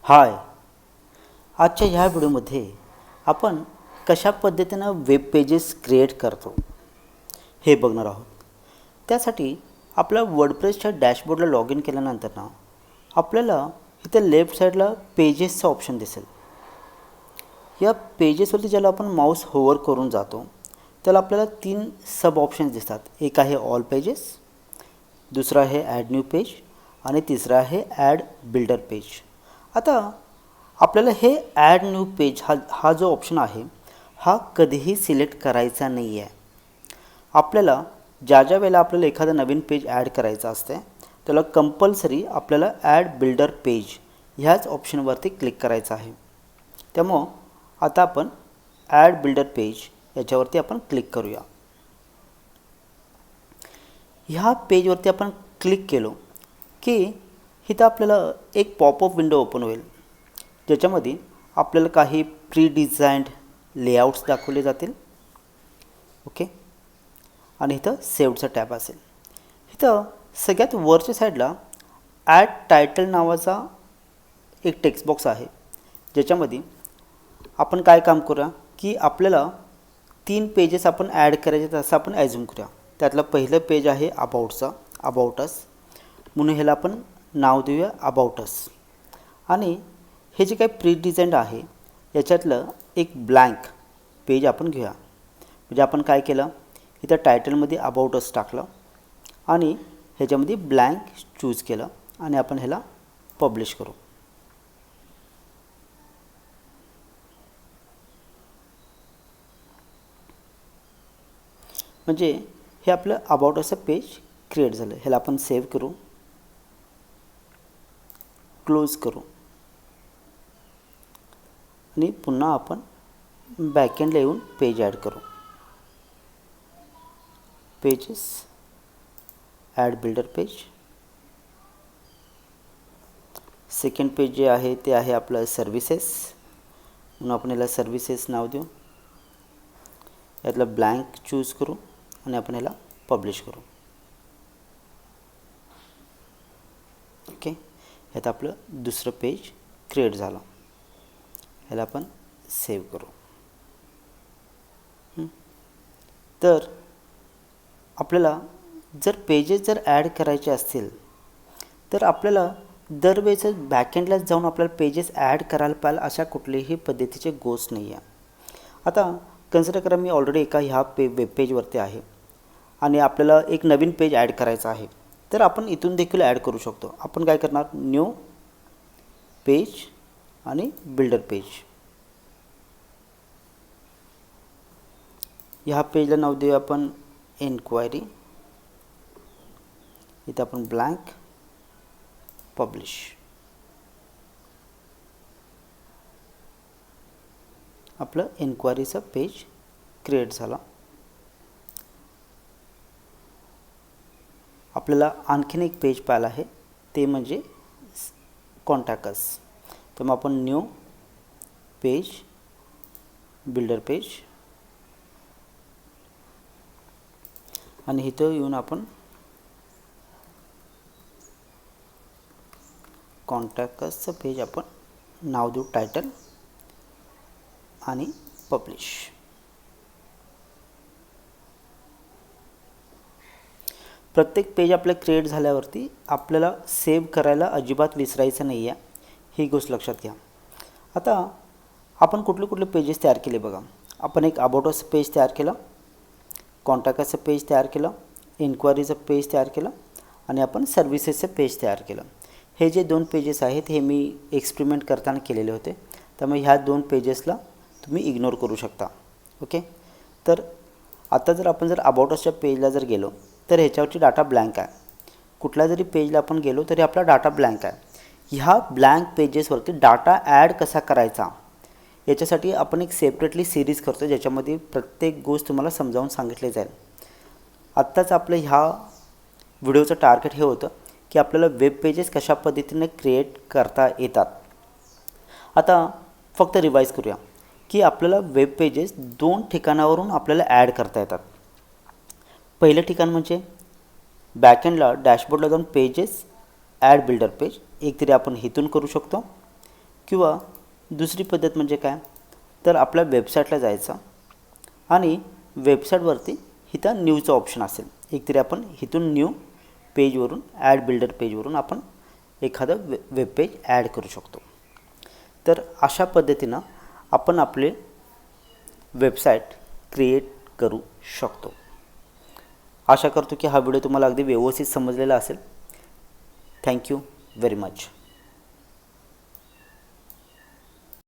हाय, आजच्या ह्या व्हिडिओमध्ये आपण कशा पद्धतीनं वेब पेजेस क्रिएट करतो हे बघणार आहोत. त्यासाठी आपल्या वर्डप्रेसच्या डॅशबोर्डला लॉग इन केल्यानंतर ना आपल्याला इथे लेफ्ट साईडला पेजेसचा ऑप्शन दिसेल. या पेजेसवरती ज्याला आपण माऊस होवर करून जातो त्याला आपल्याला 3 सब ऑप्शन्स दिसतात. एक आहे ऑल पेजेस, दुसरा आहे ॲड न्यू पेज आणि तिसरा आहे ॲड बिल्डर पेज. आता आपल्याला हे ॲड न्यू पेज हा जो ऑप्शन आहे हा कधीही सिलेक्ट करायचा नाही आहे. आपल्याला ज्या वेळेला आपल्याला एखादं नवीन पेज ॲड करायचं असते त्याला कंपल्सरी आपल्याला ॲड बिल्डर पेज ह्याच ऑप्शनवरती क्लिक करायचं आहे. त्यामुळं आता आपण ॲड बिल्डर पेज याच्यावरती आपण क्लिक करूया. ह्या पेजवरती आपण क्लिक केलो की इथं आपल्याला एक पॉपअप विंडो ओपन होईल ज्याच्यामध्ये आपल्याला काही प्री डिझाइन्ड लेआउट्स दाखवले जातील. ओके, आणि इथं सेव्हचा टॅब असेल. इथं सगळ्यात वरच्या साईडला ॲड टायटल नावाचा एक टेक्स्ट बॉक्स आहे ज्याच्यामध्ये आपण काय काम करूया की आपल्याला 3 पेजेस आपण ॲड करायचे असं आपण ॲझ्युम करूया. त्यातलं पहिलं पेज आहे अबाउट अस म्हणून ह्याला आपण नाव देऊया अबाउट अस. आणि हे जे काही प्री डिझाइन्ड आहे याच्यातलं एक ब्लँक पेज आपण घेऊया. म्हणजे आपण काय केलं, इथं टायटलमध्ये अबाउट अस टाकलं आणि ह्याच्यामध्ये ब्लँक चूज केलं आणि आपण ह्याला पब्लिश करू. म्हणजे हे आपलं अबाउट असं पेज क्रिएट झालं. ह्याला आपण सेव्ह करू, क्लोज करू आणि पुन्हा आपण बॅकएंडला येऊन पेज ॲड करू. Pages, add builder page. Second page जे आहे ते आहे आपलं सर्विसेस म्हणून आपण याला सर्विसेस नाव देऊ. यातलं ब्लँक चूज करू आणि आपण याला पब्लिश करू. ओके, ह्यात आपलं दुसरं पेज क्रिएट झालं. ह्याला आपण सेव्ह करू. तर आपल्याला जर पेजेस जर ॲड करायचे असतील तर आपल्याला दरवेळेस बॅकएंडलाच जाऊन आपल्याला पेजेस ॲड करायला पाहिजे अशा कुठलीही पद्धतीचे गोष्ट नाही आहे. आता कन्सिडर करा मी ऑलरेडी एका ह्या वेब पेजवरती आहे आणि आपल्याला एक नवीन पेज ॲड करायचं आहे तर आपण इथून देखील ॲड करू शकतो. आपण काय करणार, न्यू पेज आणि बिल्डर पेज. ह्या पेजला नाव देऊया आपण एन्क्वायरी. इथं आपण ब्लँक पब्लिश. आपलं एन्क्वायरीचं पेज क्रिएट झाला. आपल्याला आणखीन एक पेज पाहिलं आहे ते म्हणजे कॉन्टॅक्ट अस. तर मग आपण न्यू पेज बिल्डर पेज आणि इथं येऊन आपण कॉन्टॅक्ट असचं पेज आपण नाव देऊ टायटल आणि पब्लिश. प्रत्येक पेज आपलं क्रिएट झाल्यावरती आपल्याला सेव्ह करायला अजिबात विसरायचं नाही आहे, ही गोष्ट लक्षात घ्या. आता आपण कुठले पेजेस तयार केले बघा. आपण एक अबाउट अस पेज तयार केलं, कॉन्टॅक्टचं पेज तयार केलं, इन्क्वायरीचं पेज तयार केलं आणि आपण सर्व्हिसेसचं पेज तयार केलं. हे जे 2 पेजेस आहेत हे मी एक्सपेरिमेंट करताना केलेले होते त्यामुळे ह्या 2 पेजेसला तुम्ही इग्नोर करू शकता. ओके, तर आता जर अबाउट असच्या पेजला जर गेलो तर ह्याच्यावरती डाटा ब्लँक आहे. कुठल्या जरी पेजला आपण गेलो तरी आपला डाटा ब्लँक आहे. ह्या ब्लँक पेजेसवरती डाटा ॲड कसा करायचा याच्यासाठी आपण एक सेपरेटली सिरीज करतो ज्याच्यामध्ये प्रत्येक गोष्ट तुम्हाला समजावून सांगितले जाईल. आत्ताच आपलं ह्या व्हिडिओचं टार्गेट हे होतं की आपल्याला वेब पेजेस कशा पद्धतीने क्रिएट करता येतात. आता फक्त रिवाईज करूया की आपल्याला वेब पेजेस 2 ठिकाणावरून आपल्याला ॲड करता येतात. पहिलं ठिकाण म्हणजे बॅकएंडला डॅशबोर्डला जाऊन पेजेस ॲड बिल्डर पेज एक तरी आपण इथून करू शकतो किंवा दुसरी पद्धत म्हणजे काय, तर आपल्या वेबसाईटला जायचं आणि वेबसाईटवरती इथं न्यूचं ऑप्शन असेल. एकतरी आपण इथून न्यू पेजवरून ॲड बिल्डर पेजवरून आपण एखादं वेब पेज ॲड करू शकतो. तर अशा पद्धतीनं आपण आपले वेबसाईट क्रिएट करू शकतो. आशा करतो की हा व्हिडिओ तुम्हाला अगदी व्यवस्थित समजलेला असेल. Thank you very much.